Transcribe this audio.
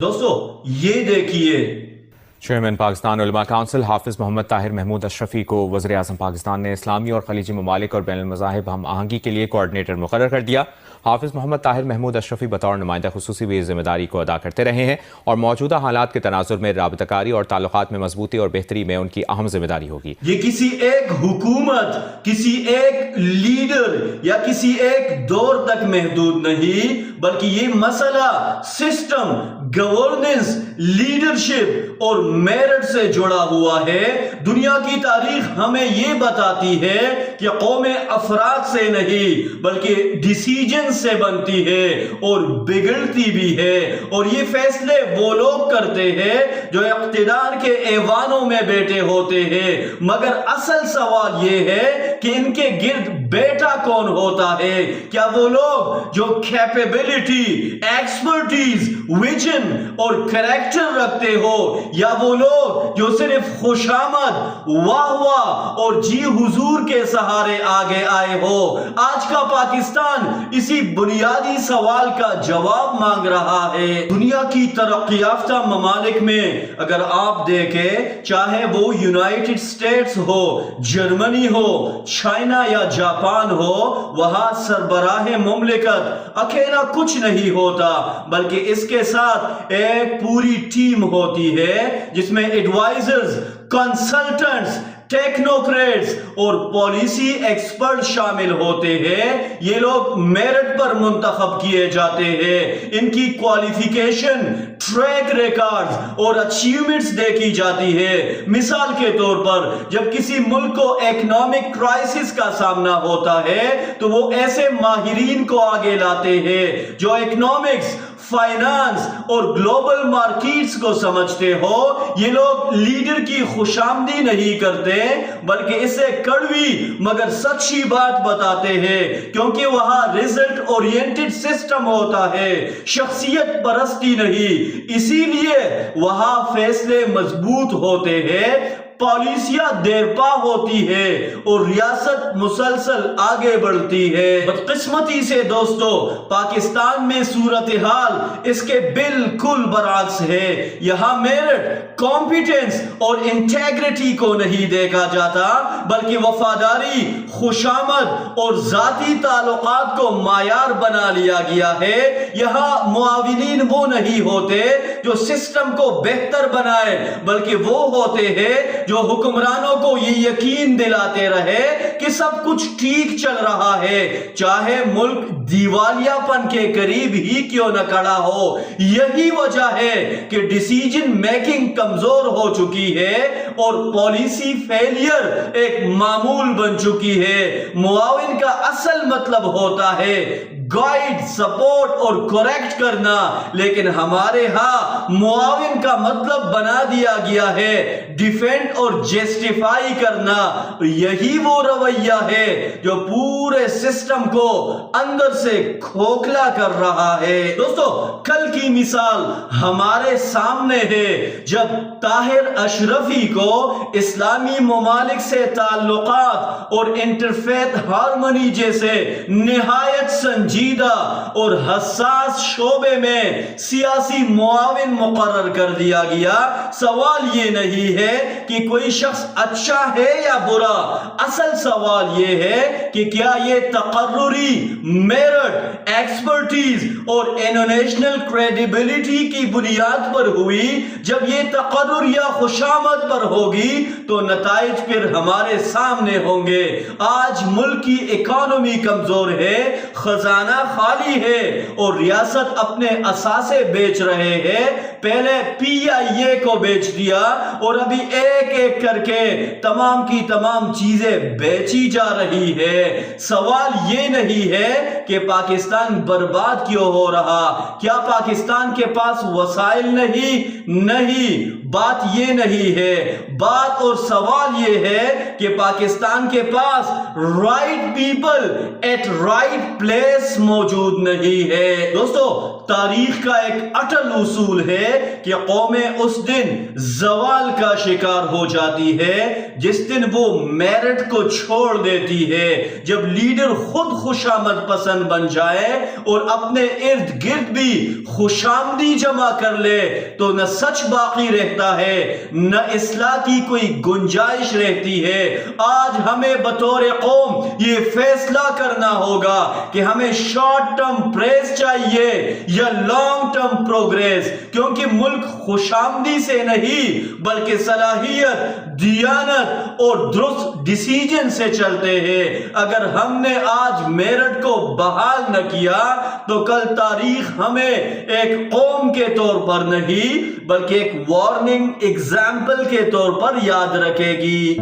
دوستو یہ دیکھیے چیئرمین پاکستان علماء کونسل حافظ محمد طاہر محمود اشرفی کو وزیر اعظم پاکستان نے اسلامی اور خلیجی ممالک اور بین المذاہب ہم آہنگی کے لیے کوآرڈینیٹر مقرر کر دیا۔ حافظ محمد طاہر محمود اشرفی بطور نمائندہ خصوصی بھی ذمہ داری کو ادا کرتے رہے ہیں اور موجودہ حالات کے تناظر میں رابطہ کاری اور تعلقات میں مضبوطی اور بہتری میں ان کی اہم ذمہ داری ہوگی۔ یہ کسی ایک حکومت، کسی ایک لیڈر یا کسی ایک دور تک محدود نہیں، بلکہ یہ مسئلہ سسٹم، گورننس، لیڈرشپ اور میرٹ سے جڑا ہوا ہے۔ دنیا کی تاریخ ہمیں یہ بتاتی ہے کہ قومیں افراد سے نہیں بلکہ ڈیسیجن سے بنتی ہے اور بگڑتی بھی ہے، اور یہ فیصلے وہ لوگ کرتے ہیں جو اقتدار کے ایوانوں میں بیٹھے ہوتے ہیں، مگر اصل سوال یہ ہے کہ ان کے گرد بیٹا کون ہوتا ہے؟ کیا وہ لوگ جو کیپیبلٹی، ایکسپرٹیز، ویژن اور کریکٹر رکھتے ہو، یا وہ لوگ جو صرف خوشامد، واہ واہ اور جی حضور کے سہارے آگے آئے ہو؟ آج کا پاکستان اسی بنیادی سوال کا جواب مانگ رہا ہے۔ دنیا کی ترقی یافتہ ممالک میں اگر آپ دیکھیں، چاہے وہ یونائٹڈ اسٹیٹس ہو، جرمنی ہو، چائنا یا جاپان ہو، وہاں سربراہ مملکت اکیلا کچھ نہیں ہوتا بلکہ اس کے ساتھ ایک پوری ٹیم ہوتی ہے جس میں ایڈوائزرز، کنسلٹنٹس، ٹیکنوکریٹس اور پالیسی ایکسپرٹ شامل ہوتے ہیں۔ یہ لوگ میرٹ پر منتخب کیے جاتے ہیں، ان کی کوالیفیکیشن، ٹریک ریکارڈز اور اچیومنٹس دیکھی جاتی ہے۔ مثال کے طور پر جب کسی ملک کو اکنامک کرائسس کا سامنا ہوتا ہے تو وہ ایسے ماہرین کو آگے لاتے ہیں جو اکنامکس، فائنانس اور گلوبل مارکیٹس کو سمجھتے ہو۔ یہ لوگ لیڈر کی خوشامدی نہیں کرتے بلکہ اسے کڑوی مگر سچی بات بتاتے ہیں، کیونکہ وہاں ریزلٹ اورینٹڈ سسٹم ہوتا ہے، شخصیت پرستی نہیں۔ اسی لیے وہاں فیصلے مضبوط ہوتے ہیں، پالیسیاں دیرپا ہوتی ہے اور ریاست مسلسل آگے بڑھتی ہے۔ بدقسمتی سے دوستو پاکستان میں صورتحال اس کے بالکل برعکس ہے۔ یہاں میرٹ، کمپیٹنس اور انٹیگریٹی کو نہیں دیکھا جاتا بلکہ وفاداری، خوشامد اور ذاتی تعلقات کو معیار بنا لیا گیا ہے۔ یہاں معاونین وہ نہیں ہوتے جو سسٹم کو بہتر بنائے بلکہ وہ ہوتے ہیں جو حکمرانوں کو یہ یقین دلاتے رہے کہ سب کچھ ٹھیک چل رہا ہے، چاہے ملک دیوالیہ پن کے قریب ہی کیوں نہ کھڑا ہو۔ یہی وجہ ہے کہ ڈیسیجن میکنگ کمزور ہو چکی ہے اور پالیسی فیلئر ایک معمول بن چکی ہے۔ معاون کا اصل مطلب ہوتا ہے گائیڈ، سپورٹ اور کریکٹ کرنا، لیکن ہمارے ہاں معاون کا مطلب بنا دیا گیا ہے ڈیفینڈ اور جسٹیفائی کرنا۔ یہی وہ رویہ ہے جو پورے سسٹم کو اندر سے کھوکھلا کر رہا ہے۔ دوستو کل کی مثال ہمارے سامنے ہے جب طاہر اشرفی کو اسلامی ممالک سے تعلقات اور انٹرفیتھ ہارمونی جیسے نہایت سنجیدہ اور حساس شعبے میں سیاسی معاون مقرر کر دیا گیا۔ سوال یہ نہیں ہے کہ کوئی شخص اچھا ہے یا برا، اصل سوال یہ ہے کہ کیا یہ تقرری، میرٹ، ایکسپرٹیز اور انٹرنیشنل کریڈیبلٹی کی بنیاد پر ہوئی۔ جب یہ تقرر یا خوشامد پر ہوگی تو نتائج پھر ہمارے سامنے ہوں گے۔ آج ملک کی اکانومی کمزور ہے، خزانہ خالی ہے اور ریاست اپنے اثاثے بیچ رہے ہیں۔ پہلے پی آئی اے کو بیچ دیا اور ابھی ایک ایک کر کے تمام کی تمام چیزیں بیچی جا رہی ہے۔ سوال یہ نہیں ہے کہ پاکستان برباد کیوں ہو رہا، کیا پاکستان کے پاس وسائل نہیں، بات یہ نہیں ہے۔ بات اور سوال یہ ہے کہ پاکستان کے پاس right people at right place موجود نہیں ہے۔ دوستو، تاریخ کا ایک اٹل اصول ہے کہ قومیں اس دن زوال کا شکار ہو جاتی ہے جس دن وہ میرٹ کو چھوڑ دیتی ہے، جب لیڈر خود خوشامد پسند بن جائے اور اپنے ارد گرد بھی خوشامدی جمع کر لے تو نہ سچ باقی رہتا ہے نہ اصلاح کی کوئی گنجائش رہتی ہے۔ آج ہمیں بطور قوم یہ فیصلہ کرنا ہوگا کہ ہمیں شارٹ ٹرم پریز چاہیے یا لانگ ٹرم پروگریس، کیونکہ ملک خوشامدی سے نہیں بلکہ صلاحیت، دیانت اور درست ڈیسیجن سے چلتے ہیں۔ اگر ہم نے آج میرٹ کو بحال نہ کیا تو کل تاریخ ہمیں ایک قوم کے طور پر نہیں بلکہ ایک وارننگ ایگزامپل کے طور پر یاد رکھے گی۔